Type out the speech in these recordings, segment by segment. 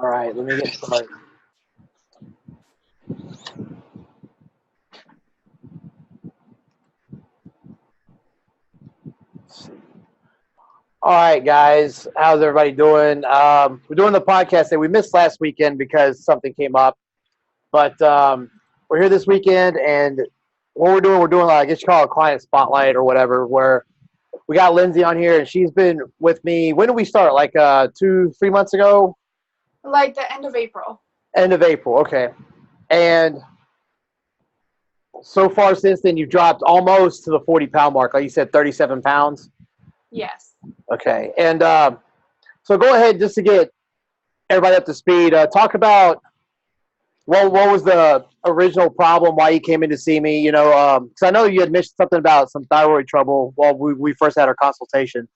All right, let me get started. All right, guys, how's everybody doing? We're doing the podcast that we missed last weekend because something came up, but we're here this weekend, and what we're doing, I guess you call it a client spotlight or whatever, where we got Lindsey on here, and she's been with me. When did we start? Like 2-3 months ago? Like the end of April. End of April, okay. And so far since then, you've dropped almost to the 40-pound mark. Like you said, 37 pounds? Yes. Okay. And so go ahead, just to get everybody up to speed, talk about what was the original problem, why you came in to see me, because I know you had mentioned something about some thyroid trouble while we first had our consultation.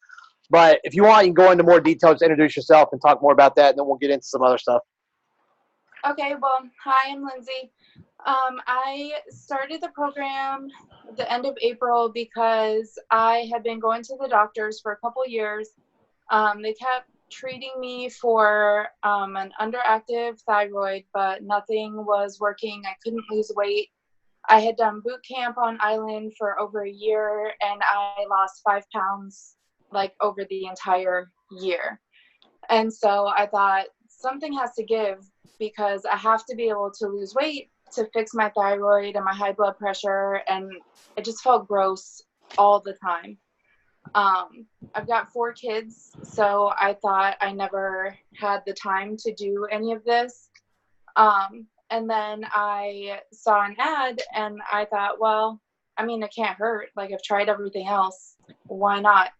But if you want, you can go into more detail, just introduce yourself and talk more about that, and then we'll get into some other stuff. Okay, well, hi, I'm Lindsey. I started the program at the end of April because I had been going to the doctors for a couple years. They kept treating me for an underactive thyroid, but nothing was working. I couldn't lose weight. I had done boot camp on island for over a year, and I lost 5 pounds like over the entire year. And so I thought something has to give because I have to be able to lose weight to fix my thyroid and my high blood pressure, and it just felt gross all the time. I've got 4 kids, so I thought I never had the time to do any of this. And then I saw an ad and I thought, well, I mean, it can't hurt. Like, I've tried everything else. Why not?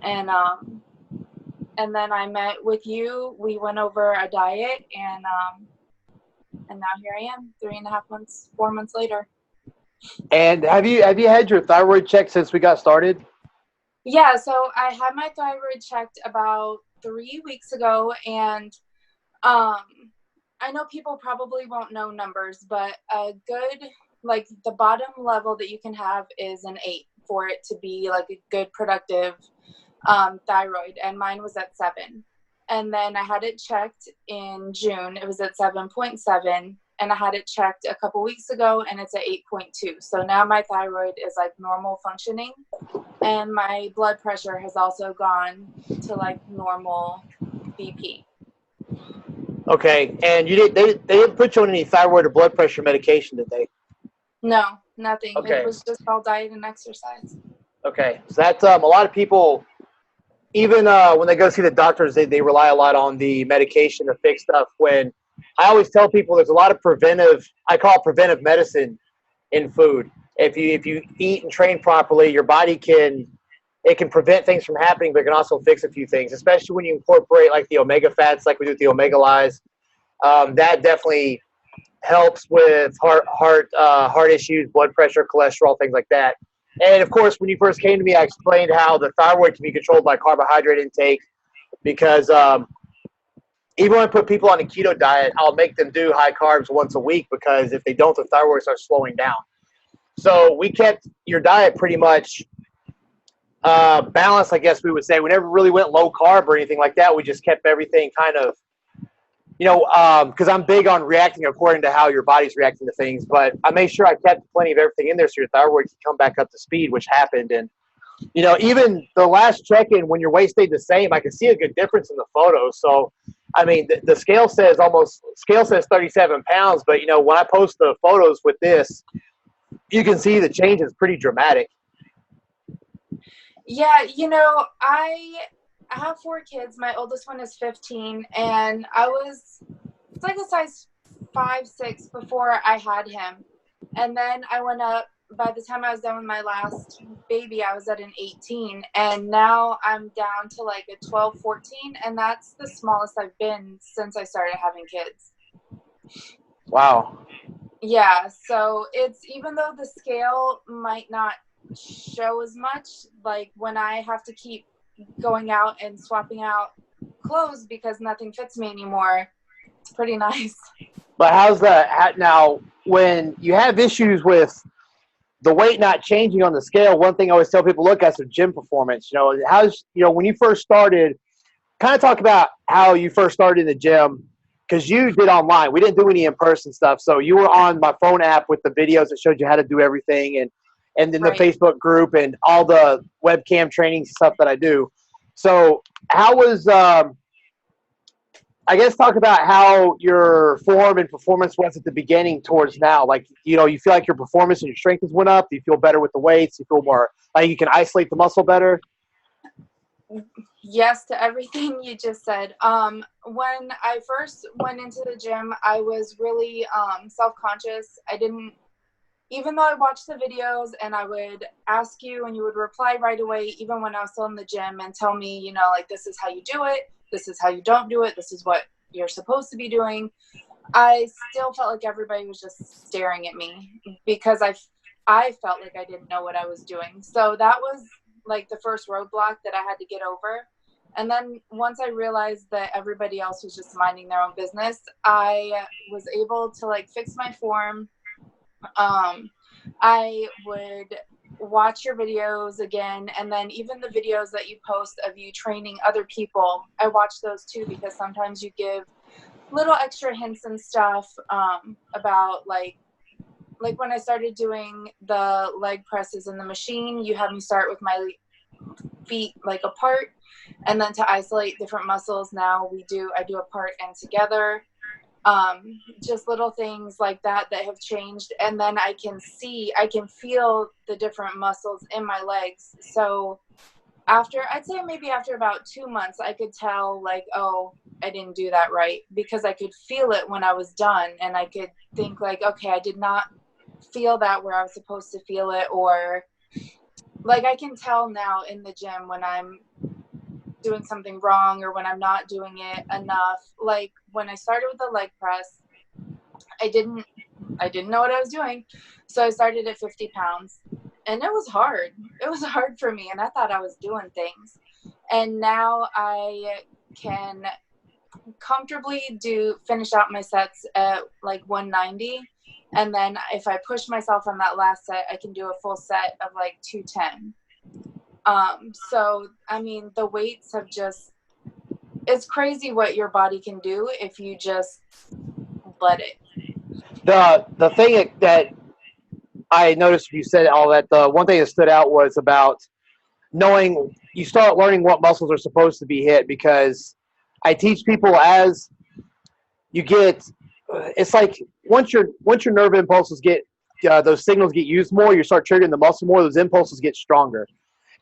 And then I met with you. We went over a diet, and now here I am, 3.5 months, 4 months later. And have you had your thyroid checked since we got started? Yeah, so I had my thyroid checked about 3 weeks ago, and I know people probably won't know numbers, but a good, like, the bottom level that you can have is an 8 for it to be like a good productive thyroid, and mine was at 7. And then I had it checked in June. It was at 7.7, and I had it checked a couple weeks ago, and it's at 8.2. So now my thyroid is like normal functioning, and my blood pressure has also gone to like normal BP. Okay, and they didn't put you on any thyroid or blood pressure medication, did they? No, nothing. Okay. It was just all diet and exercise. Okay, so that's a lot of people, even when they go see the doctors, they rely a lot on the medication to fix stuff. When I always tell people there's a lot of I call it preventive medicine in food. If you eat and train properly, your body can prevent things from happening, but it can also fix a few things, especially when you incorporate like the omega fats, like we do with the omega lyes. That definitely helps with heart issues, blood pressure, cholesterol, things like that. And of course, when you first came to me, I explained how the thyroid can be controlled by carbohydrate intake, because even when I put people on a keto diet, I'll make them do high carbs once a week, because if they don't, the thyroid starts slowing down. So we kept your diet pretty much balanced, I guess we would say. We never really went low carb or anything like that. We just kept everything kind of, because I'm big on reacting according to how your body's reacting to things. But I made sure I kept plenty of everything in there so your thyroid can come back up to speed, which happened. And, even the last check-in, when your weight stayed the same, I could see a good difference in the photos. So, I mean, the scale says 37 pounds. But, when I post the photos with this, you can see the change is pretty dramatic. Yeah, I have 4 kids. My oldest one is 15, and it's like a size 5'6" before I had him. And then I went up. By the time I was done with my last baby, I was at an 18, and now I'm down to like a 12, 14, and that's the smallest I've been since I started having kids. Wow. Yeah, so it's, even though the scale might not show as much, like when I have to keep going out and swapping out clothes because nothing fits me anymore, it's pretty nice. But how's that now? When you have issues with the weight not changing on the scale, one thing I always tell people, look at the gym performance. When you first started, kind of talk about how you first started in the gym, because you did online. We didn't do any in-person stuff. So you were on my phone app with the videos that showed you how to do everything, and then the Facebook group and all the webcam training stuff that I do. So how was, I guess, talk about how your form and performance was at the beginning towards now. Like, you know, you feel like your performance and your strength has went up. Do you feel better with the weights? You feel more like you can isolate the muscle better? Yes to everything you just said. When I first went into the gym, I was really self-conscious. I didn't, even though I watched the videos and I would ask you and you would reply right away, even when I was still in the gym, and tell me, you know, like, this is how you do it, this is how you don't do it, this is what you're supposed to be doing. I still felt like everybody was just staring at me because I felt like I didn't know what I was doing. So that was like the first roadblock that I had to get over. And then once I realized that everybody else was just minding their own business, I was able to like fix my form. I would watch your videos again, and then even the videos that you post of you training other people, I watch those too, because sometimes you give little extra hints and stuff about like when I started doing the leg presses in the machine, you had me start with my feet like apart, and then to isolate different muscles, now I do apart and together. Just little things like that have changed, and then I can feel the different muscles in my legs. So I'd say maybe after about 2 months, I could tell like, oh, I didn't do that right, because I could feel it when I was done, and I could think like, okay, I did not feel that where I was supposed to feel it, or like I can tell now in the gym when I'm doing something wrong or when I'm not doing it enough. Like when I started with the leg press, I didn't know what I was doing. So I started at 50 pounds, and it was hard. It was hard for me, and I thought I was doing things. And now I can comfortably finish out my sets at like 190. And then if I push myself on that last set, I can do a full set of like 210. So, I mean, the weights have it's crazy what your body can do if you just let it. The thing that I noticed you said all that, the one thing that stood out was about you start learning what muscles are supposed to be hit, because I teach people as you get, it's like once your nerve impulses get, those signals get used more, you start triggering the muscle more, those impulses get stronger.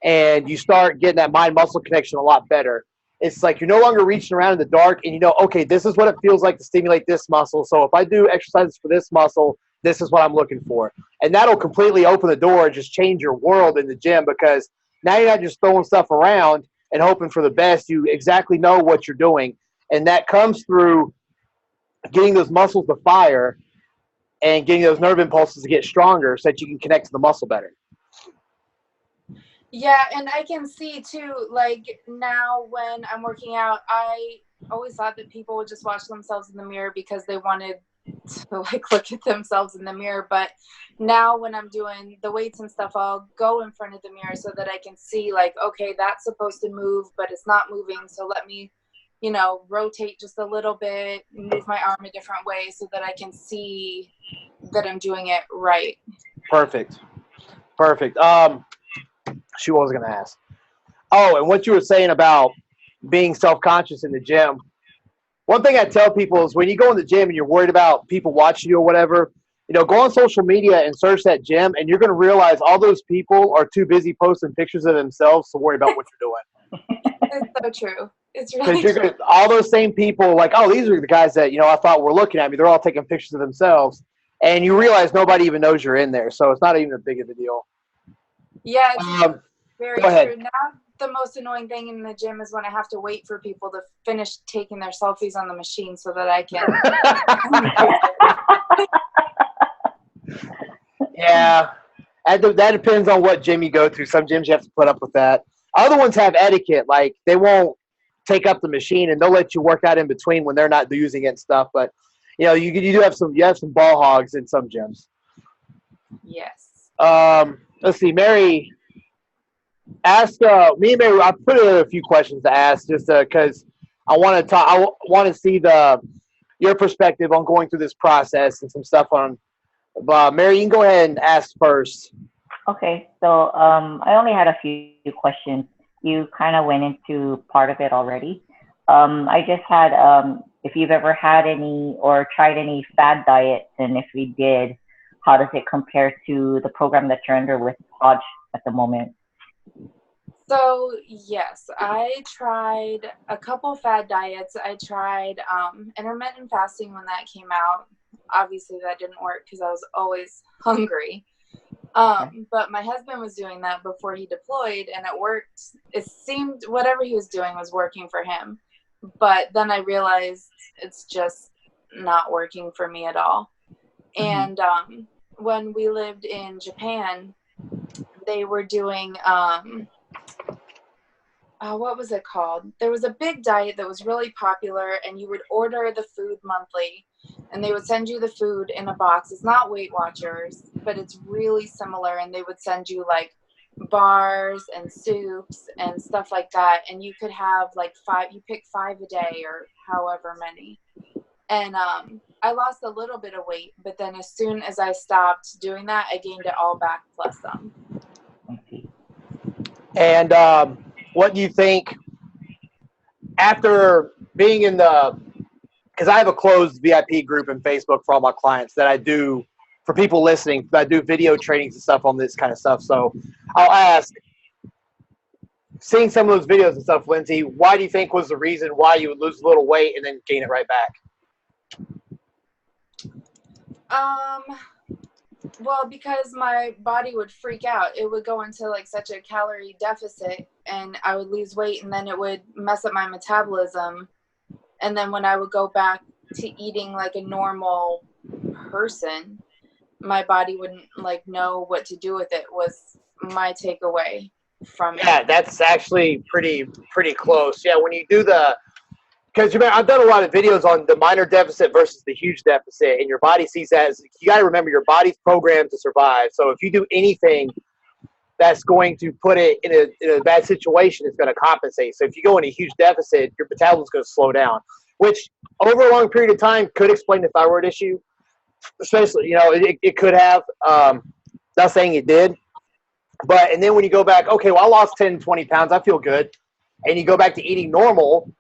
And you start getting that mind-muscle connection a lot better. It's like you're no longer reaching around in the dark, and you know, okay, this is what it feels like to stimulate this muscle. So if I do exercises for this muscle, this is what I'm looking for. And that'll completely open the door and just change your world in the gym, because now you're not just throwing stuff around and hoping for the best. You exactly know what you're doing. And that comes through getting those muscles to fire and getting those nerve impulses to get stronger so that you can connect to the muscle better. Yeah, and I can see too, like now when I'm working out, I always thought that people would just watch themselves in the mirror because they wanted to like look at themselves in the mirror. But now when I'm doing the weights and stuff, I'll go in front of the mirror so that I can see like, okay, that's supposed to move, but it's not moving. So let me, you know, rotate just a little bit, move my arm a different way so that I can see that I'm doing it right. Perfect. What was going to ask? Oh, and what you were saying about being self-conscious in the gym. One thing I tell people is when you go in the gym and you're worried about people watching you or whatever, you know, go on social media and search that gym, and you're going to realize all those people are too busy posting pictures of themselves to worry about what you're doing. It's so true. It's really true. All those same people, like, oh, these are the guys that, you know, I thought were looking at me. They're all taking pictures of themselves. And you realize nobody even knows you're in there. So it's not even a big of a deal. Yeah, it's very go ahead. true. Now, the most annoying thing in the gym is when I have to wait for people to finish taking their selfies on the machine so that I can. Yeah, that depends on what gym you go to. Some gyms you have to put up with that. Other ones have etiquette, like they won't take up the machine and they'll let you work out in between when they're not using it and stuff. But you know, you do have some ball hogs in some gyms. Yes. Let's see, Mary asked me and Mary. I put a few questions to ask just because I want to talk. I want to see your perspective on going through this process and some stuff on. Mary, you can go ahead and ask first. Okay, so I only had a few questions. You kind of went into part of it already. I just had if you've ever had any or tried any fad diets, and if we did, how does it compare to the program that you're under with Hodge at the moment? So yes, I tried a couple fad diets. I tried intermittent fasting when that came out. Obviously that didn't work because I was always hungry. But my husband was doing that before he deployed, and it worked. It seemed whatever he was doing was working for him. But then I realized it's just not working for me at all. And when we lived in Japan, they were doing what was it called? There was a big diet that was really popular, and you would order the food monthly, and they would send you the food in a box. It's not Weight Watchers, but it's really similar, and they would send you like bars and soups and stuff like that, and you could have like you pick 5 a day or however many. And I lost a little bit of weight, but then as soon as I stopped doing that, I gained it all back plus some. And what do you think after being in because I have a closed VIP group in Facebook for all my clients that I do for people listening. I do video trainings and stuff on this kind of stuff. So I'll ask, seeing some of those videos and stuff, Lindsey, why do you think was the reason why you would lose a little weight and then gain it right back? Well, because my body would freak out. It would go into like such a calorie deficit, and I would lose weight, and then it would mess up my metabolism. And then when I would go back to eating like a normal person, my body wouldn't like know what to do with it, was my takeaway from it. Yeah, that's actually pretty close. Yeah, when you do because I've done a lot of videos on the minor deficit versus the huge deficit, and your body sees that as, you got to remember, your body's programmed to survive. So if you do anything that's going to put it in a bad situation, it's going to compensate. So if you go in a huge deficit, your metabolism is going to slow down, which over a long period of time could explain the thyroid issue. Especially, it could have. Not saying it did. And then when you go back, okay, well, I lost 10, 20 pounds. I feel good. And you go back to eating normal.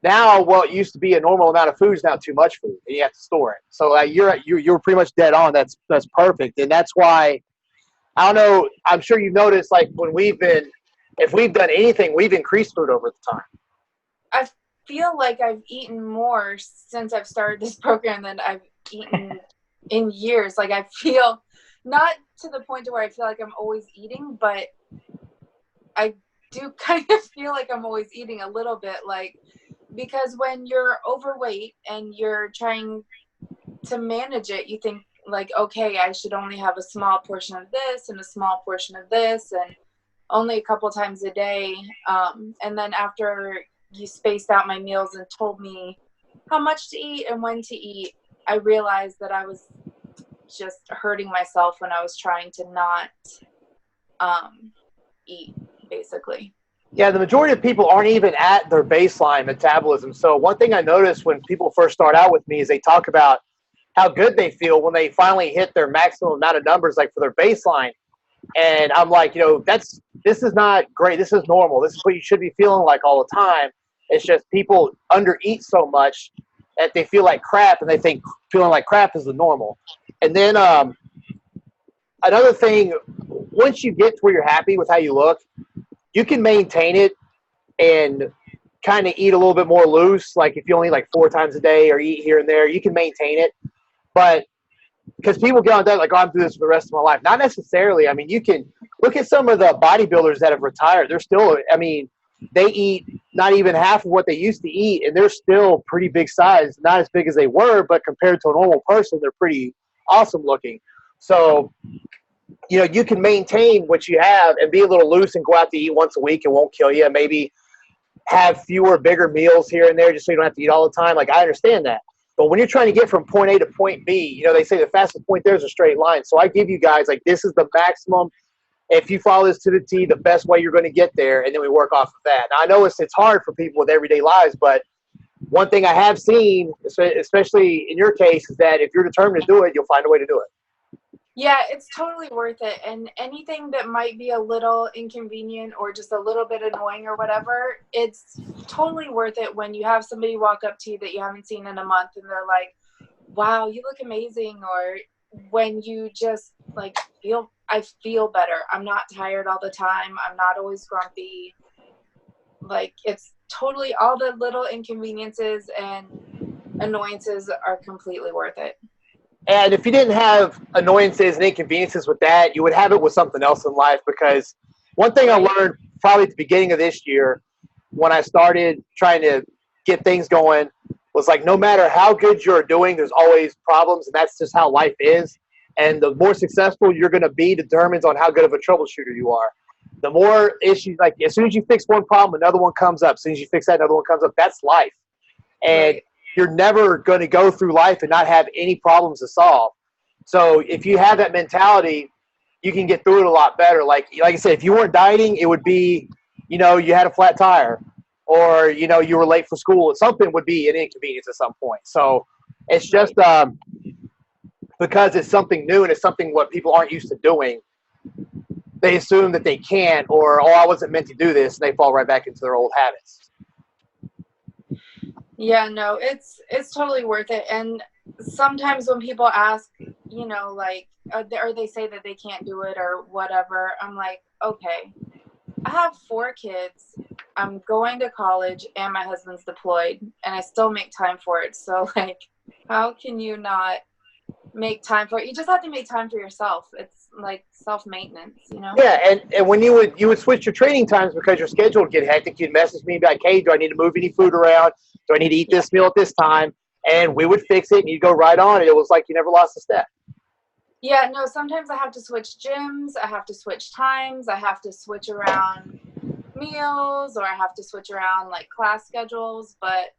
Now, what used to be a normal amount of food is now too much food, and you have to store it. So you're pretty much dead on. That's perfect, and that's why, I don't know, I'm sure you've noticed, like if we've done anything, we've increased food over the time. I feel like I've eaten more since I've started this program than I've eaten in years. Like I feel, not to the point to where I feel like I'm always eating, but I do kind of feel like I'm always eating a little bit, like, because when you're overweight and you're trying to manage it, you think like, okay, I should only have a small portion of this and a small portion of this, and only a couple times a day. And then after you spaced out my meals and told me how much to eat and when to eat, I realized that I was just hurting myself when I was trying to not eat, basically. Yeah, the majority of people aren't even at their baseline metabolism. So one thing I noticed when people first start out with me is they talk about how good they feel when they finally hit their maximum amount of numbers, like for their baseline. And I'm like, this is not great. This is normal. This is what you should be feeling like all the time. It's just people undereat so much that they feel like crap, and they think feeling like crap is the normal. And then another thing, once you get to where you're happy with how you look, you can maintain it and kind of eat a little bit more loose. Like if you only eat like 4 times a day or eat here and there, you can maintain it. But because people get on that, like, oh, I'm doing this for the rest of my life. Not necessarily. I mean, you can look at some of the bodybuilders that have retired. They're still, they eat not even half of what they used to eat, and they're still pretty big size. Not as big as they were, but compared to a normal person, they're pretty awesome looking. So, you can maintain what you have and be a little loose and go out to eat once a week. It won't kill you. Maybe have fewer, bigger meals here and there just so you don't have to eat all the time. Like, I understand that. But when you're trying to get from point A to point B, they say the fastest point there is a straight line. So I give you guys, like, this is the maximum. If you follow this to the T, the best way you're going to get there, and then we work off of that. Now, I know it's hard for people with everyday lives, but one thing I have seen, especially in your case, is that if you're determined to do it, you'll find a way to do it. Yeah, it's totally worth it. And anything that might be a little inconvenient or just a little bit annoying or whatever, it's totally worth it when you have somebody walk up to you that you haven't seen in a month and they're like, wow, you look amazing. Or when you just like I feel better. I'm not tired all the time. I'm not always grumpy. Like, it's totally, all the little inconveniences and annoyances are completely worth it. And if you didn't have annoyances and inconveniences with that, you would have it with something else in life. Because one thing I learned probably at the beginning of this year when I started trying to get things going was like, no matter how good you're doing, there's always problems, and that's just how life is. And the more successful you're going to be determines on how good of a troubleshooter you are. The more issues, like as soon as you fix one problem, another one comes up. As soon as you fix that, another one comes up. That's life. And you're never going to go through life and not have any problems to solve. So if you have that mentality, you can get through it a lot better. Like I said, if you weren't dieting, it would be, you had a flat tire, or, you were late for school. Something would be an inconvenience at some point. So it's just because it's something new and it's something what people aren't used to doing, they assume that they can't, or, oh, I wasn't meant to do this, and they fall right back into their old habits. Yeah, no, it's totally worth it. And sometimes when people ask, like, or they say that they can't do it or whatever, I'm like, okay, I have 4 kids. I'm going to college and my husband's deployed and I still make time for it. So like, how can you not make time for it? You just have to make time for yourself. It's like self-maintenance, Yeah, and when you would switch your training times because your schedule would get hectic, you'd message me and be like, hey, do I need to move any food around? Do I need to eat this meal at this time? And we would fix it and you'd go right on. And it was like you never lost a step. Yeah, no, sometimes I have to switch gyms. I have to switch times. I have to switch around meals, or I have to switch around like class schedules. But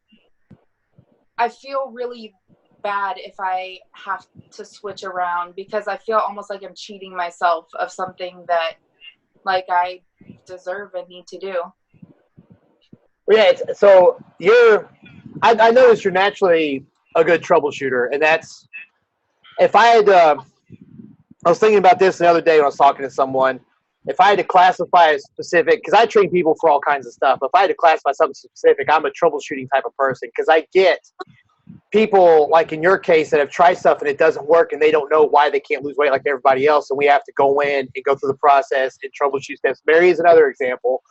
I feel really bad if I have to switch around, because I feel almost like I'm cheating myself of something that like I deserve and need to do. Yeah, I noticed you're naturally a good troubleshooter, and that's, if I had I was thinking about this the other day when I was talking to someone. If I had to classify a specific, because I train people for all kinds of stuff, if I had to classify something specific, I'm a troubleshooting type of person, because I get people, like in your case, that have tried stuff and it doesn't work and they don't know why they can't lose weight like everybody else, and we have to go in and go through the process and troubleshoot steps. Mary is another example.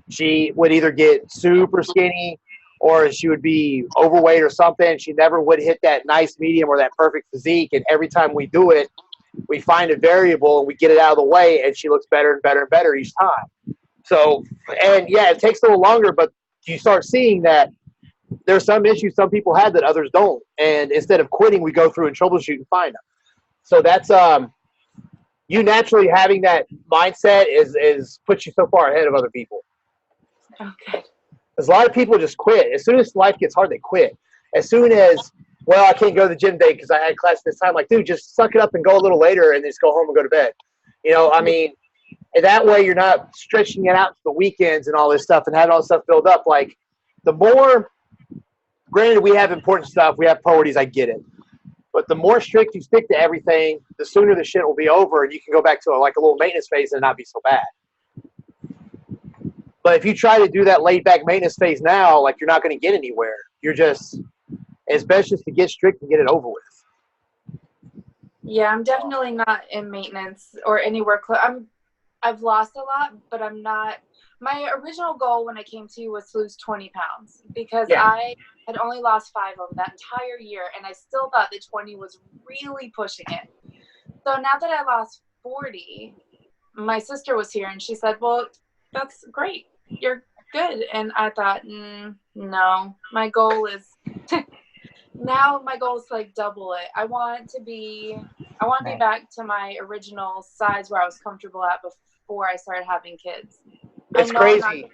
She would either get super skinny or she would be overweight or something. She never would hit that nice medium or that perfect physique, and every time we do it, we find a variable and we get it out of the way, and she looks better and better and better each time. So, and yeah, it takes a little longer, but you start seeing that there's some issues some people have that others don't. And instead of quitting, we go through and troubleshoot and find them. So that's, you naturally having that mindset is puts you so far ahead of other people. Okay. Because a lot of people just quit. As soon as life gets hard, they quit. As soon as, well, I can't go to the gym today because I had class this time. Like, dude, just suck it up and go a little later and just go home and go to bed. I mean, and that way you're not stretching it out to the weekends and all this stuff and having all this stuff build up. Like, the more, granted, we have important stuff. We have priorities. I get it. But the more strict you stick to everything, the sooner the shit will be over and you can go back to a little maintenance phase and not be so bad. But if you try to do that laid back maintenance phase now, like, you're not going to get anywhere. It's best just to get strict and get it over with. Yeah, I'm definitely not in maintenance or anywhere close. I've lost a lot, but I'm not. My original goal when I came to you was to lose 20 pounds, because I had only lost 5 over that entire year, and I still thought that 20 was really pushing it. So now that I lost 40, my sister was here and she said, well, that's great. You're good. And I thought, no, my goal is now my goal is to like double it. I want to be back to my original size where I was comfortable at before I started having kids. It's crazy. I'm not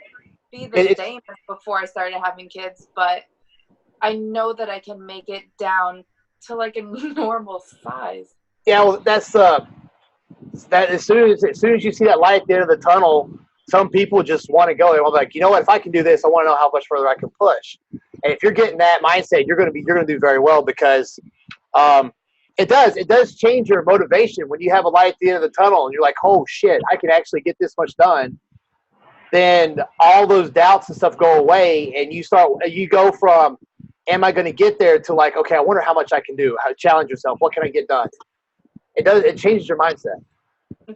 be the same as before I started having kids, but I know that I can make it down to like a normal size. Yeah, well, that's that. As soon as you see that light at the end of the tunnel, some people just want to go. They're like, you know what? If I can do this, I want to know how much further I can push. And if you're getting that mindset, you're going to do very well, because it does change your motivation when you have a light at the end of the tunnel and you're like, oh shit, I can actually get this much done. Then all those doubts and stuff go away, and you go from, am I going to get there, to like, okay, I wonder how much I can do. How challenge yourself. What can I get done? It changes your mindset.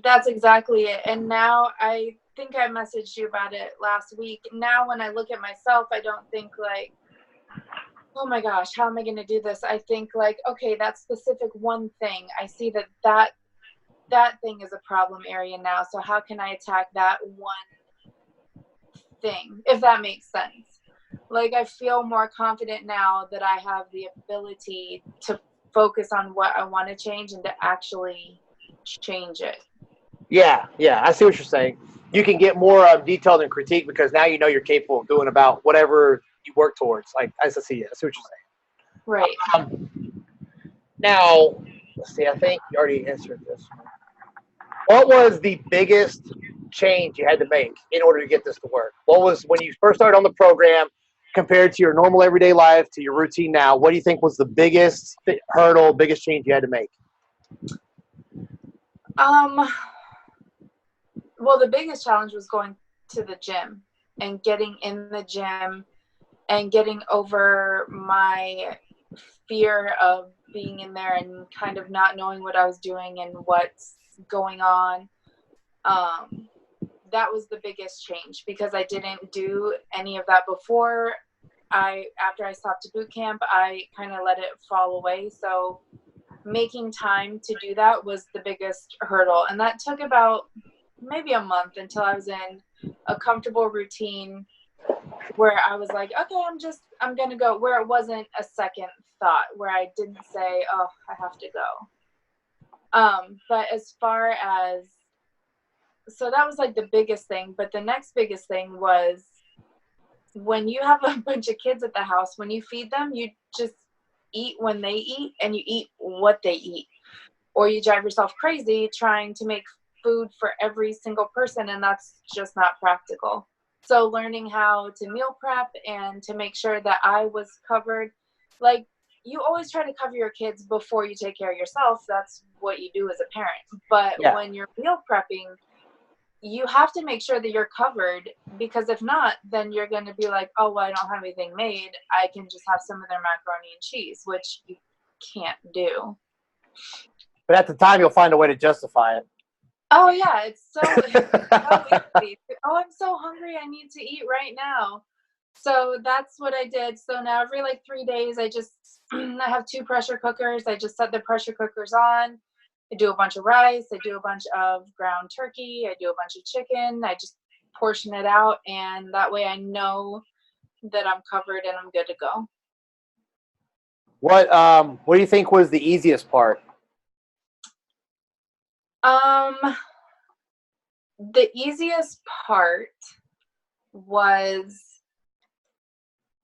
That's exactly it. And now, I think I messaged you about it last week. Now when I look at myself, I don't think like, oh my gosh, how am I going to do this? I think like, okay, that specific one thing, I see that thing is a problem area now. So how can I attack that one thing, if that makes sense? Like, I feel more confident now that I have the ability to focus on what I want to change and to actually change it. Yeah, I see what you're saying. You can get more detailed and critique, because now you know you're capable of doing about whatever you work towards. Like, I see it. I see what you're saying. Right. Now, let's see. I think you already answered this. What was the biggest change you had to make in order to get this to work? What was, when you first started on the program, compared to your normal everyday life, to your routine now, what do you think was the biggest hurdle, biggest change you had to make? Well, the biggest challenge was going to the gym and getting in the gym and getting over my fear of being in there and kind of not knowing what I was doing and what's going on. That was the biggest change, because I didn't do any of that before. After I stopped boot camp, I kind of let it fall away. So making time to do that was the biggest hurdle. And that took about maybe a month until I was in a comfortable routine where I was like, okay, I'm going to go, where it wasn't a second thought, where I didn't say, oh, I have to go. But as far as, so that was like the biggest thing. But the next biggest thing was, when you have a bunch of kids at the house, when you feed them, you just eat when they eat, and you eat what they eat, or you drive yourself crazy trying to make food for every single person, and that's just not practical. So learning how to meal prep and to make sure that I was covered, like, you always try to cover your kids before you take care of yourself. That's what you do as a parent. But when you're meal prepping, you have to make sure that you're covered, because if not, then you're going to be like, oh, well, I don't have anything made. I can just have some of their macaroni and cheese, which you can't do. But at the time, you'll find a way to justify it. Oh, yeah. It's so easy. Oh, I'm so hungry. I need to eat right now. So that's what I did. So now every like 3 days, I have 2 pressure cookers. I just set the pressure cookers on. I do a bunch of rice. I do a bunch of ground turkey. I do a bunch of chicken. I just portion it out, and that way I know that I'm covered and I'm good to go. What do you think was the easiest part? The easiest part was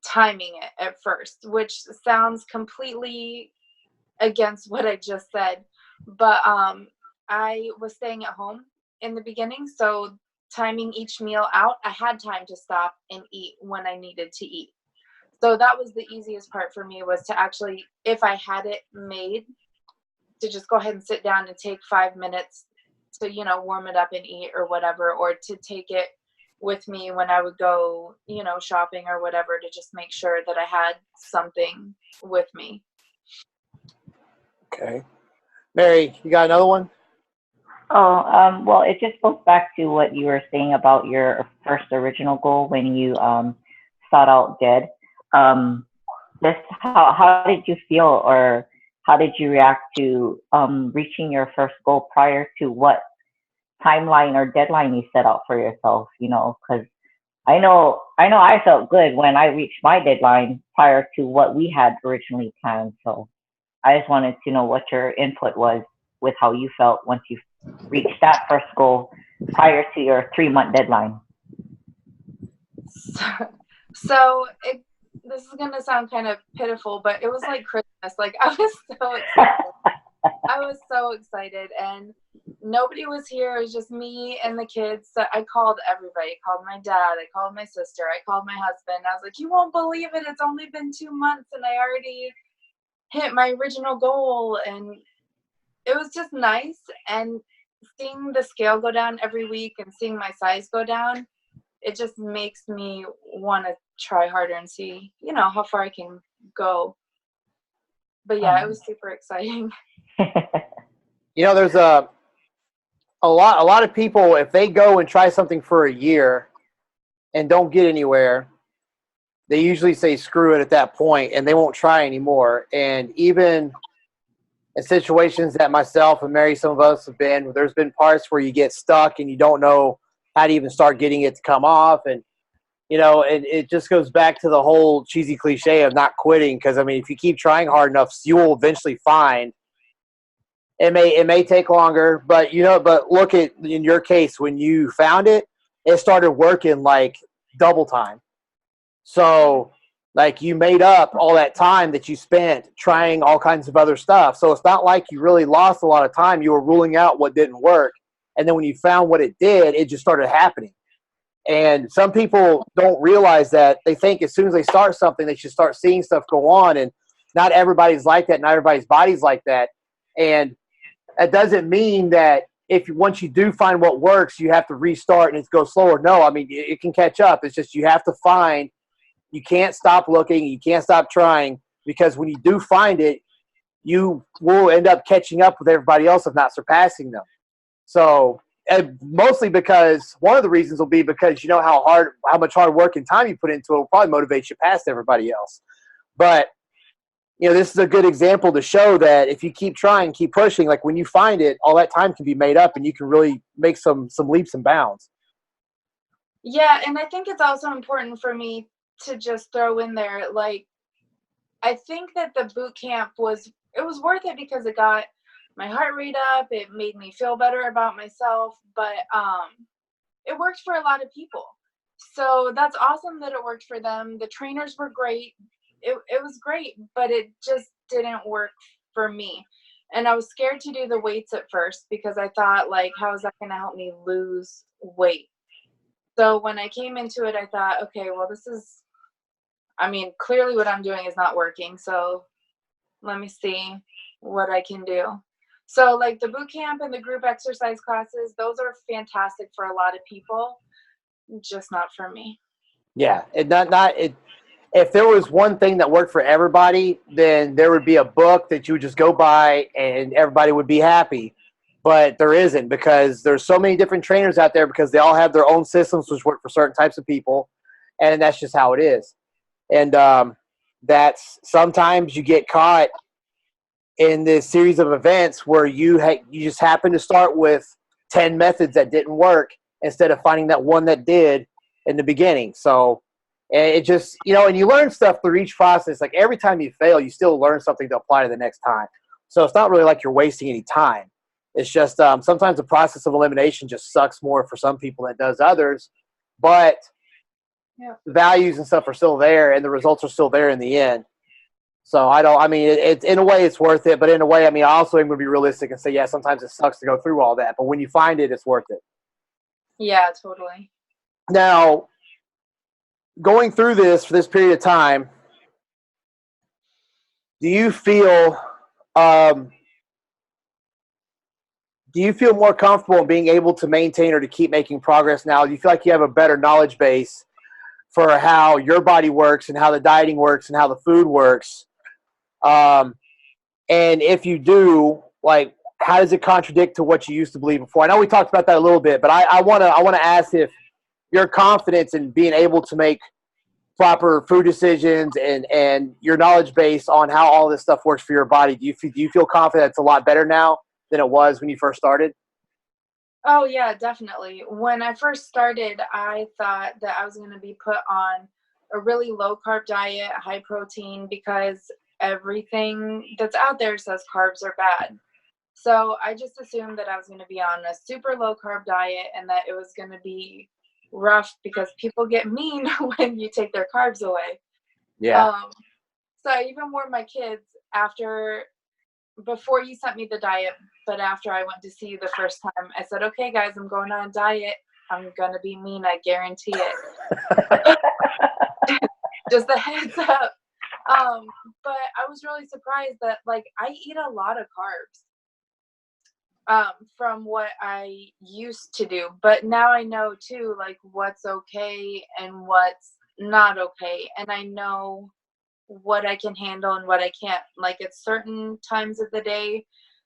timing it at first, which sounds completely against what I just said. But I was staying at home in the beginning, so timing each meal out, I had time to stop and eat when I needed to eat. So that was the easiest part for me, was to actually, if I had it made, to just go ahead and sit down and take 5 minutes to, warm it up and eat or whatever, or to take it with me when I would go, shopping or whatever, to just make sure that I had something with me. Okay. Mary, you got another one? Oh, well, it just goes back to what you were saying about your first original goal when you sought out dead. How did you feel, or how did you react to reaching your first goal prior to what timeline or deadline you set out for yourself? Because I know I felt good when I reached my deadline prior to what we had originally planned. So I just wanted to know what your input was with how you felt once you reached that first goal prior to your 3-month deadline. So this is going to sound kind of pitiful, but it was like Christmas. Like, I was so excited. I was so excited. And nobody was here. It was just me and the kids. So I called everybody. I called my dad. I called my sister. I called my husband. I was like, you won't believe it. It's only been 2 months and I already hit my original goal. And it was just nice. And seeing the scale go down every week and seeing my size go down, it just makes me want to try harder and see, how far I can go. But yeah, it was super exciting. There's a lot of people, if they go and try something for a year and don't get anywhere, they usually say screw it at that point and they won't try anymore. And even in situations that myself and Mary, some of us have been, there's been parts where you get stuck and you don't know how to even start getting it to come off. And and it just goes back to the whole cheesy cliche of not quitting. Because I mean, if you keep trying hard enough, you will eventually find. It may take longer, but but look at, in your case, when you found it, it started working like double time. So like you made up all that time that you spent trying all kinds of other stuff. So it's not like you really lost a lot of time. You were ruling out what didn't work. And then when you found what it did, it just started happening. And some people don't realize that. They think as soon as they start something, they should start seeing stuff go on. And not everybody's like that. Not everybody's body's like that. And that doesn't mean that once you do find what works, you have to restart and it goes slower. No, I mean, it can catch up. It's just you have to find. You can't stop looking. You can't stop trying, because when you do find it, you will end up catching up with everybody else, if not surpassing them. So, and mostly because one of the reasons will be because how much hard work and time you put into it will probably motivate you past everybody else. But this is a good example to show that if you keep trying, keep pushing, like when you find it, all that time can be made up and you can really make some leaps and bounds. Yeah, and I think it's also important for me to just throw in there, like, I think that the boot camp was worth it because it got my heart rate up. It made me feel better about myself, but it worked for a lot of people. So that's awesome that it worked for them. The trainers were great. It was great, but it just didn't work for me. And I was scared to do the weights at first because I thought, like, how is that going to help me lose weight? So when I came into it, I thought, okay, well, clearly what I'm doing is not working. So let me see what I can do. So like the boot camp and the group exercise classes, those are fantastic for a lot of people, just not for me. Yeah, if there was one thing that worked for everybody, then there would be a book that you would just go by and everybody would be happy. But there isn't, because there's so many different trainers out there, because they all have their own systems which work for certain types of people, and that's just how it is. And that's sometimes you get caught in this series of events where you just happen to start with 10 methods that didn't work instead of finding that one that did in the beginning. So it just, and you learn stuff through each process. Like every time you fail, you still learn something to apply to the next time. So it's not really like you're wasting any time. It's just sometimes the process of elimination just sucks more for some people than it does others. But the values and stuff are still there, and the results are still there in the end. So it's in a way it's worth it, but in a way, I also am going to be realistic and say, yeah, sometimes it sucks to go through all that, but when you find it, it's worth it. Yeah, totally. Now, going through this for this period of time, do you feel more comfortable in being able to maintain or to keep making progress now? Do you feel like you have a better knowledge base for how your body works and how the dieting works and how the food works? And if you do, like, how does it contradict to what you used to believe before? I know we talked about that a little bit, but I want to ask if your confidence in being able to make proper food decisions and your knowledge base on how all this stuff works for your body, do you feel confident it's a lot better now than it was when you first started? Oh yeah, definitely. When I first started, I thought that I was going to be put on a really low carb diet, high protein, because everything that's out there says carbs are bad. So I just assumed that I was going to be on a super low carb diet and that it was going to be rough because people get mean when you take their carbs away. Yeah. So I even warned my kids after before you sent me the diet, but after I went to see you the first time, I said, okay, guys, I'm going on a diet. I'm going to be mean. I guarantee it. Just a heads up. But I was really surprised that, like, I eat a lot of carbs from what I used to do. But now I know, too, like, what's okay and what's not okay. And I know what I can handle and what I can't. Like, at certain times of the day,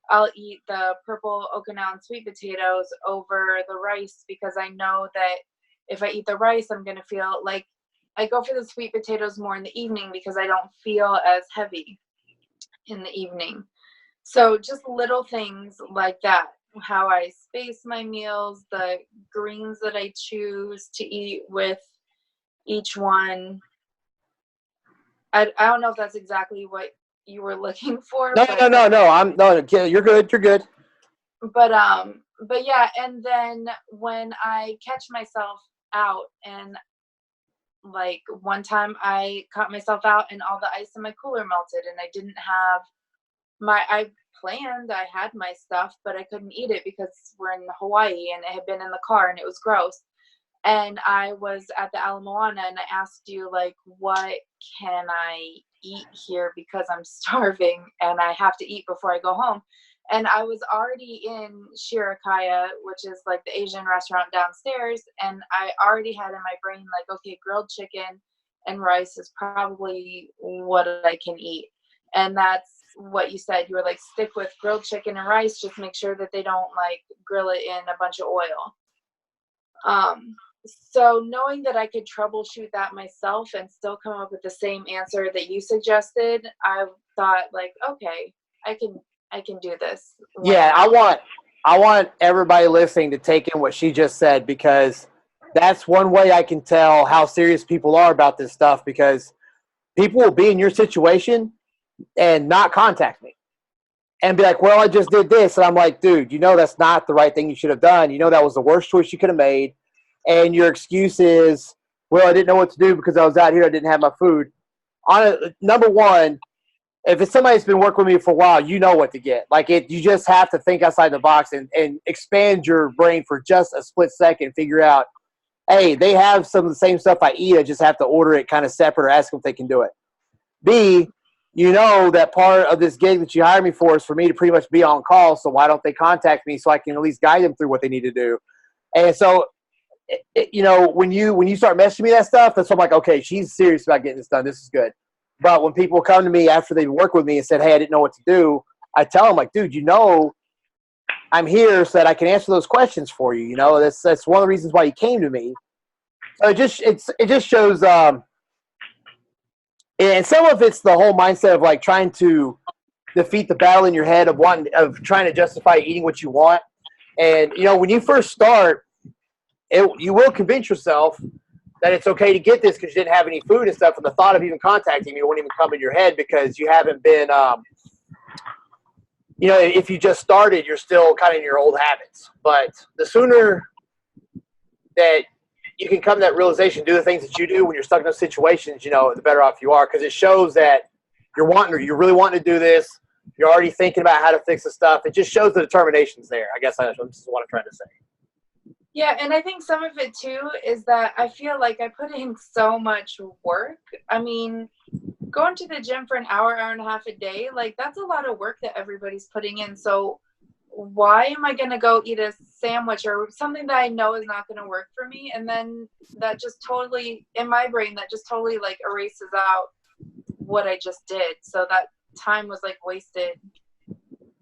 I'll eat the purple Okinawan sweet potatoes over the rice because I know that if I eat the rice, I'm going to feel like I go for the sweet potatoes more in the evening because I don't feel as heavy in the evening. So just little things like that, how I space my meals, the greens that I choose to eat with each one. I don't know if that's exactly what you were looking for. No. You're good. You're good. But yeah, and then when I catch myself out, and like one time I caught myself out and all the ice in my cooler melted, and I didn't have I had my stuff, but I couldn't eat it because we're in Hawaii and it had been in the car and it was gross. And I was at the Ala Moana and I asked you, like, what can I eat here because I'm starving and I have to eat before I go home. And I was already in Shirokaya, which is like the Asian restaurant downstairs. And I already had in my brain, like, okay, grilled chicken and rice is probably what I can eat. And that's what you said. You were like, stick with grilled chicken and rice. Just make sure that they don't like grill it in a bunch of oil. So knowing that I could troubleshoot that myself and still come up with the same answer that you suggested, I thought, like, okay, I can do this. Yeah, I want everybody listening to take in what she just said, because that's one way I can tell how serious people are about this stuff, because people will be in your situation and not contact me and be like, well, I just did this. And I'm like, dude, that's not the right thing you should have done. That was the worst choice you could have made. And your excuse is, well, I didn't know what to do because I was out here. I didn't have my food. Number one, if it's somebody that's been working with me for a while, you know what to get. Like, you just have to think outside the box and expand your brain for just a split second and figure out, hey, they have some of the same stuff I eat. I just have to order it kind of separate or ask them if they can do it. B, that part of this gig that you hired me for is for me to pretty much be on call. So why don't they contact me so I can at least guide them through what they need to do? And so, when you start messaging me that stuff, that's I'm like, okay, she's serious about getting this done. This is good. But when people come to me after they've worked with me and said, hey, I didn't know what to do, I tell them, like, dude, I'm here so that I can answer those questions for you. That's one of the reasons why you came to me. So it just shows, and some of it's the whole mindset of like trying to defeat the battle in your head of trying to justify eating what you want. And when you first start, you will convince yourself that it's okay to get this because you didn't have any food and stuff, and the thought of even contacting me won't even come in your head because you haven't been, if you just started, you're still kind of in your old habits. But the sooner that you can come to that realization, do the things that you do when you're stuck in those situations, the better off you are, because it shows that you're really wanting to do this. You're already thinking about how to fix the stuff. It just shows the determination's there. I guess that's what I'm trying to say. Yeah, and I think some of it too is that I feel like I put in so much work. I mean, going to the gym for an hour and a half a day, like, that's a lot of work that everybody's putting in. So why am I going to go eat a sandwich or something that I know is not going to work for me? And then that just totally, in my brain, that just totally like erases out what I just did. So that time was like wasted.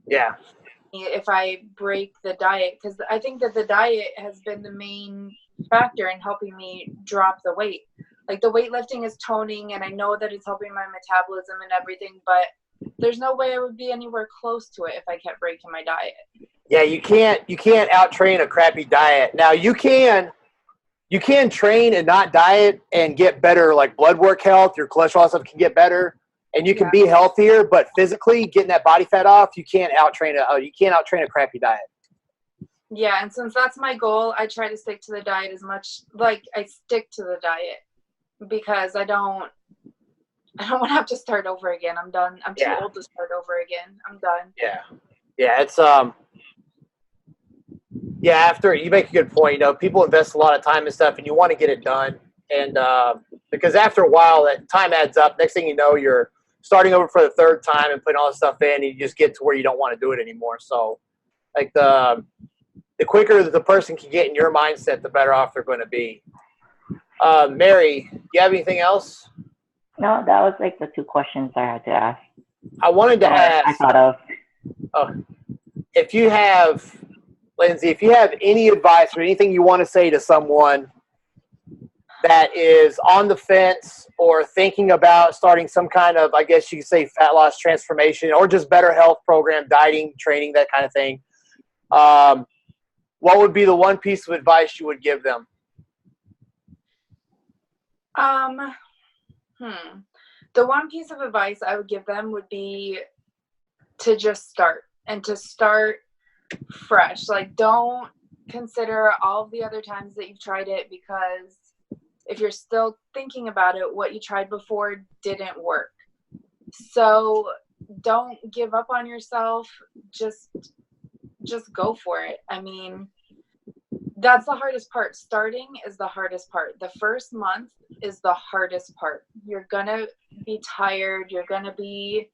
Yeah. If I break the diet, because I think that the diet has been the main factor in helping me drop the weight. Like, the weightlifting is toning, and I know that it's helping my metabolism and everything, but there's no way I would be anywhere close to it if I kept breaking my diet. Yeah, you can't out-train a crappy diet. Now, you can train and not diet and get better, like blood work health, your cholesterol stuff can get better. And you can be healthier, but physically getting that body fat off, you can't out-train a crappy diet. Yeah, and since that's my goal, I try to stick to the diet as much. Like, I stick to the diet because I don't I don't want to have to start over again. I'm done. I'm too old to start over again. I'm done. Yeah. Yeah, it's yeah, after you make a good point, you know, people invest a lot of time and stuff and you want to get it done. And because after a while that time adds up, next thing you know, you're starting over for the third time and putting all this stuff in, and you just get to where you don't want to do it anymore. So like the quicker that the person can get in your mindset, the better off they're going to be. Mary, do you have anything else? No, that was like the 2 questions I had to ask. I wanted to ask. I thought of. If you have, Lindsey, if you have any advice or anything you want to say to someone that is on the fence or thinking about starting some kind of, I guess you could say, fat loss transformation or just better health program, dieting, training, that kind of thing, what would be the one piece of advice you would give them? The one piece of advice I would give them would be to just start, and to start fresh. Like, don't consider all of the other times that you've tried it, because if you're still thinking about it, what you tried before didn't work. So don't give up on yourself. Just go for it. I mean, that's the hardest part. Starting is the hardest part. The first month is the hardest part. You're going to be tired. You're going to be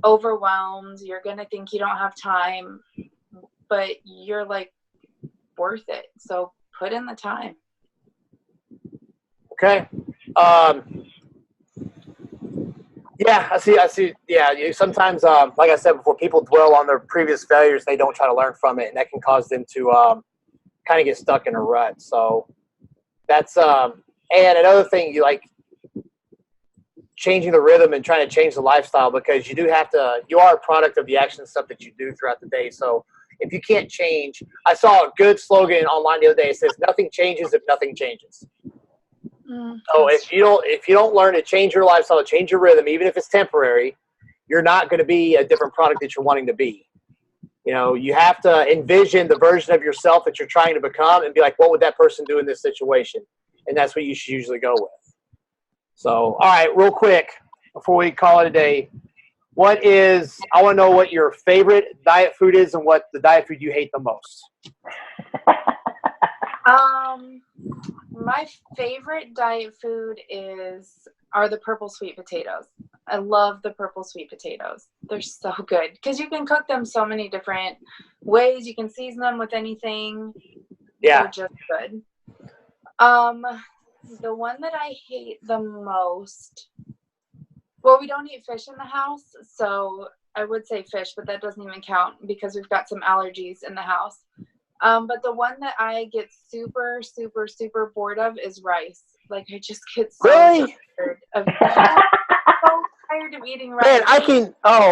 overwhelmed. You're going to think you don't have time, but you're like worth it. So put in the time. Okay. Yeah, I see. Yeah, sometimes, like I said before, people dwell on their previous failures. They don't try to learn from it, and that can cause them to kind of get stuck in a rut. So that's and another thing, you like changing the rhythm and trying to change the lifestyle, because you are a product of the action stuff that you do throughout the day. So if you can't change, I saw a good slogan online the other day. It says, "Nothing changes if nothing changes." So if you don't learn to change your lifestyle, change your rhythm, even if it's temporary, you're not going to be a different product that you're wanting to be. You know, you have to envision the version of yourself that you're trying to become and be like, what would that person do in this situation? And that's what you should usually go with. So, all right, real quick, before we call it a day, I want to know what your favorite diet food is and what the diet food you hate the most. My favorite diet food are the purple sweet potatoes. I love the purple sweet potatoes. They're so good because you can cook them so many different ways. You can season them with anything. Yeah. They're just good. The one that I hate the most, well, we don't eat fish in the house, so I would say fish, but that doesn't even count because we've got some allergies in the house. But the one that I get super, super, super bored of is rice. Like, I just get so tired of eating rice.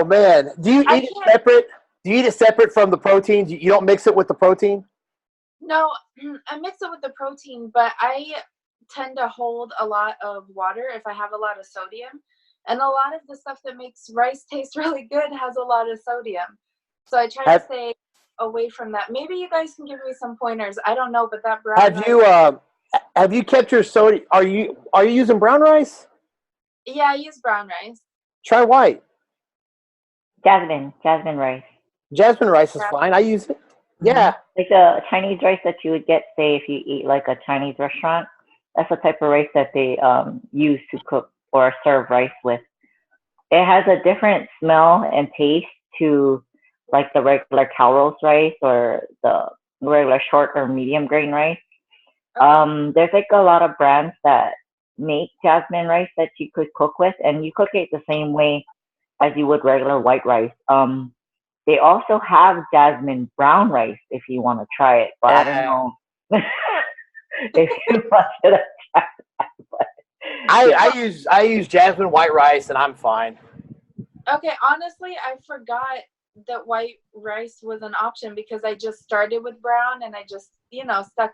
Man, do you eat it separate? Do you eat it separate from the proteins? You don't mix it with the protein? No, I mix it with the protein, but I tend to hold a lot of water if I have a lot of sodium. And a lot of the stuff that makes rice taste really good has a lot of sodium. So I try to stay away from that. Maybe you guys can give me some pointers. I don't know, but that brown rice. Have you kept your sodium? Are you using brown rice? Yeah, I use brown rice. Try white. Jasmine rice. Jasmine rice is fine. I use it. Yeah. Like the Chinese rice that you would get, say, if you eat like a Chinese restaurant. That's the type of rice that they use to cook or serve rice with. It has a different smell and taste to like the regular Calrose rice or the regular short or medium grain rice. There's like a lot of brands that make jasmine rice that you could cook with, and you cook it the same way as you would regular white rice. They also have jasmine brown rice if you want to try it, but I don't know if you want to try that. But, I use jasmine white rice and I'm fine. Okay, honestly, I forgot that white rice was an option because I just started with brown and I just, stuck.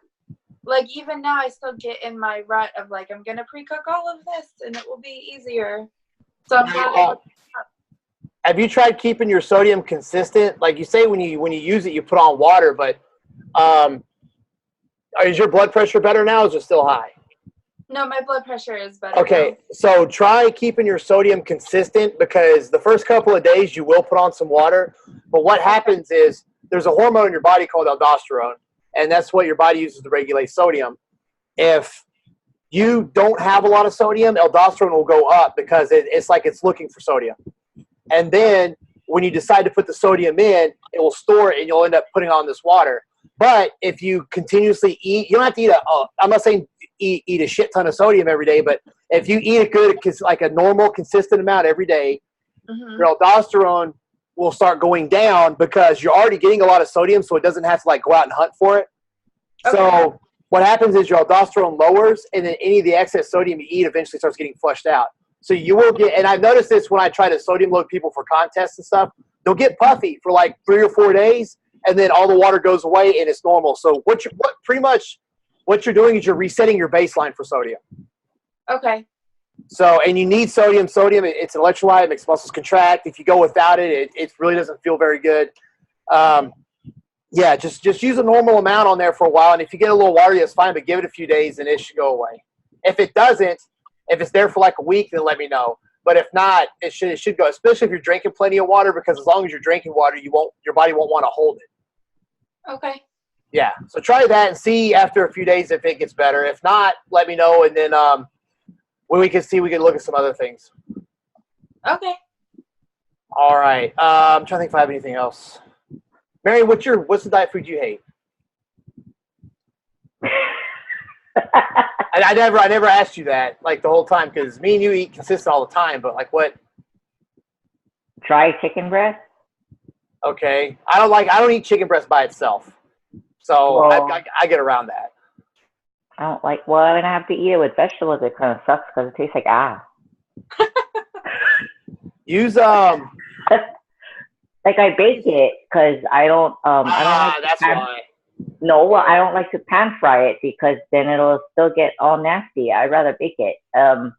Like, even now I still get in my rut of like, I'm going to pre-cook all of this and it will be easier. So I'm glad have you tried keeping your sodium consistent? Like you say, when you use it, you put on water, but is your blood pressure better now or is it still high? No, my blood pressure is better. Okay, so try keeping your sodium consistent, because the first couple of days you will put on some water. But what happens is there's a hormone in your body called aldosterone, and that's what your body uses to regulate sodium. If you don't have a lot of sodium, aldosterone will go up because it's like it's looking for sodium. And then when you decide to put the sodium in, it will store it, and you'll end up putting on this water. But if you continuously eat, you don't have to eat I'm not saying eat a shit ton of sodium every day, but if you eat a good, like a normal, consistent amount every day, your aldosterone will start going down because you're already getting a lot of sodium, so it doesn't have to like go out and hunt for it. Okay. So what happens is your aldosterone lowers, and then any of the excess sodium you eat eventually starts getting flushed out. So you will get, and I've noticed this when I try to sodium load people for contests and stuff, they'll get puffy for like 3 or 4 days, and then all the water goes away and it's normal. So what you're doing is you're resetting your baseline for sodium. Okay. So, and you need sodium. Sodium, it's an electrolyte, it makes muscles contract. If you go without it, it really doesn't feel very good. Yeah, just use a normal amount on there for a while. And if you get a little watery, that's fine, but give it a few days and it should go away. If it doesn't, if it's there for like a week, then let me know. But if not, it should go, especially if you're drinking plenty of water, because as long as you're drinking water, your body won't want to hold it. Okay. Yeah. So try that and see after a few days if it gets better. If not, let me know, and then when we can see, we can look at some other things. Okay. All right. I'm trying to think if I have anything else. Mary, what's the diet food you hate? I never asked you that like the whole time, because me and you eat consistent all the time. But like what? Dry chicken breast. Okay. I don't eat chicken breast by itself. So I get around that. I don't like. Well, I'm gonna have to eat it with vegetables. It kind of sucks because it tastes like Use like I bake it because I don't. I don't like that's why. No, well, I don't like to pan fry it because then it'll still get all nasty. I'd rather bake it. I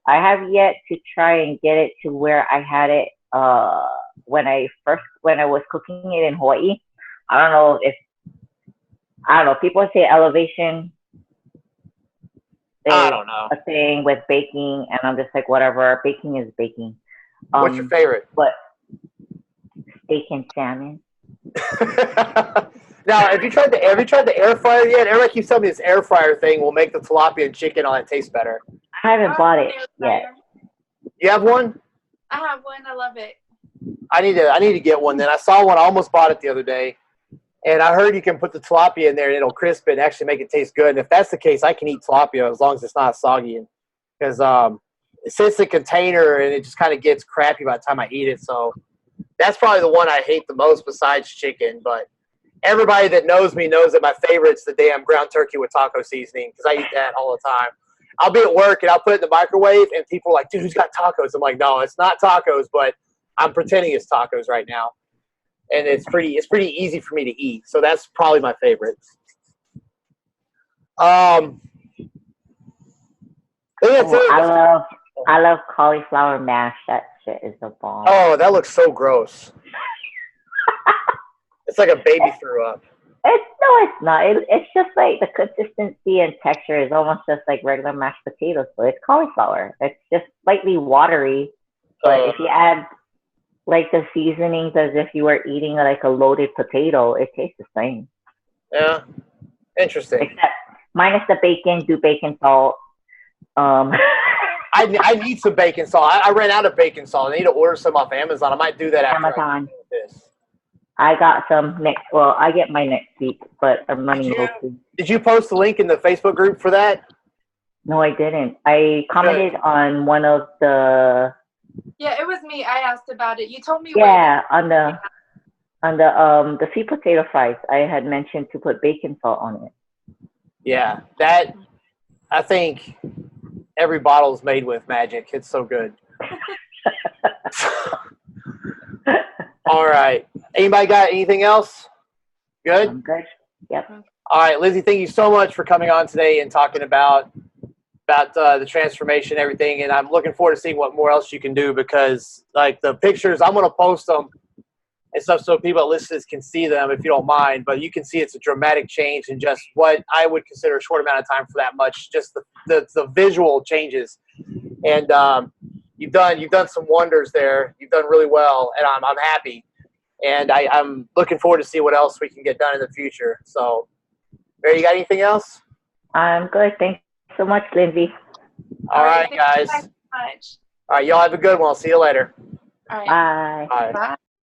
have yet to try and get it to where I had it when I was cooking it in Hawaii. I don't know. People say elevation. I don't know. A thing with baking, and I'm just like, whatever. Baking is baking. What's your favorite? What? Steak and salmon. Now, have you tried the air fryer yet? Everybody keeps telling me this air fryer thing will make the tilapia and chicken on it taste better. I haven't bought it yet. You have one? I have one. I love it. I need to get one then. I saw one. I almost bought it the other day. And I heard you can put the tilapia in there and it'll crisp it and actually make it taste good. And if that's the case, I can eat tilapia as long as it's not soggy. Because it sits in a container and it just kind of gets crappy by the time I eat it. So that's probably the one I hate the most besides chicken. But everybody that knows me knows that my favorite's the damn ground turkey with taco seasoning, because I eat that all the time. I'll be at work and I'll put it in the microwave and people are like, dude, who's got tacos? I'm like, no, it's not tacos, but I'm pretending it's tacos right now. And it's pretty easy for me to eat. So that's probably my favorite. I love cauliflower mash. That shit is the bomb. Oh, that looks so gross. It's like a baby threw up. It's not. It's just like the consistency and texture is almost just like regular mashed potatoes. So it's cauliflower. It's just slightly watery. But if you add like the seasonings as if you were eating like a loaded potato, it tastes the same. Yeah. Interesting. Except minus the bacon, do bacon salt. I need some bacon salt. I ran out of bacon salt. I need to order some off Amazon. I might do that after Amazon. I got some next. Well, I get my next week, but I'm running low. Did you post the link in the Facebook group for that? No, I didn't. I commented on one of the. Yeah, it was me. I asked about it. You told me. Yeah, on the sweet potato fries, I had mentioned to put bacon salt on it. Yeah, that I think every bottle is made with magic. It's so good. All right. Anybody got anything else? Good? I'm good. Yep. All right, Lindsey, thank you so much for coming on today and talking about the transformation and everything. And I'm looking forward to seeing what more else you can do, because like the pictures, I'm going to post them and stuff, so people that listen can see them if you don't mind. But you can see it's a dramatic change in just what I would consider a short amount of time for that much. Just the visual changes, and you've done some wonders there. You've done really well, and I'm happy, and I'm looking forward to see what else we can get done in the future. So, Mary, you got anything else? I'm good. Thanks so much, Lindsey. All right, guys. Thank you so much. All right, y'all have a good one. I'll see you later. All right. Bye. Bye. Bye.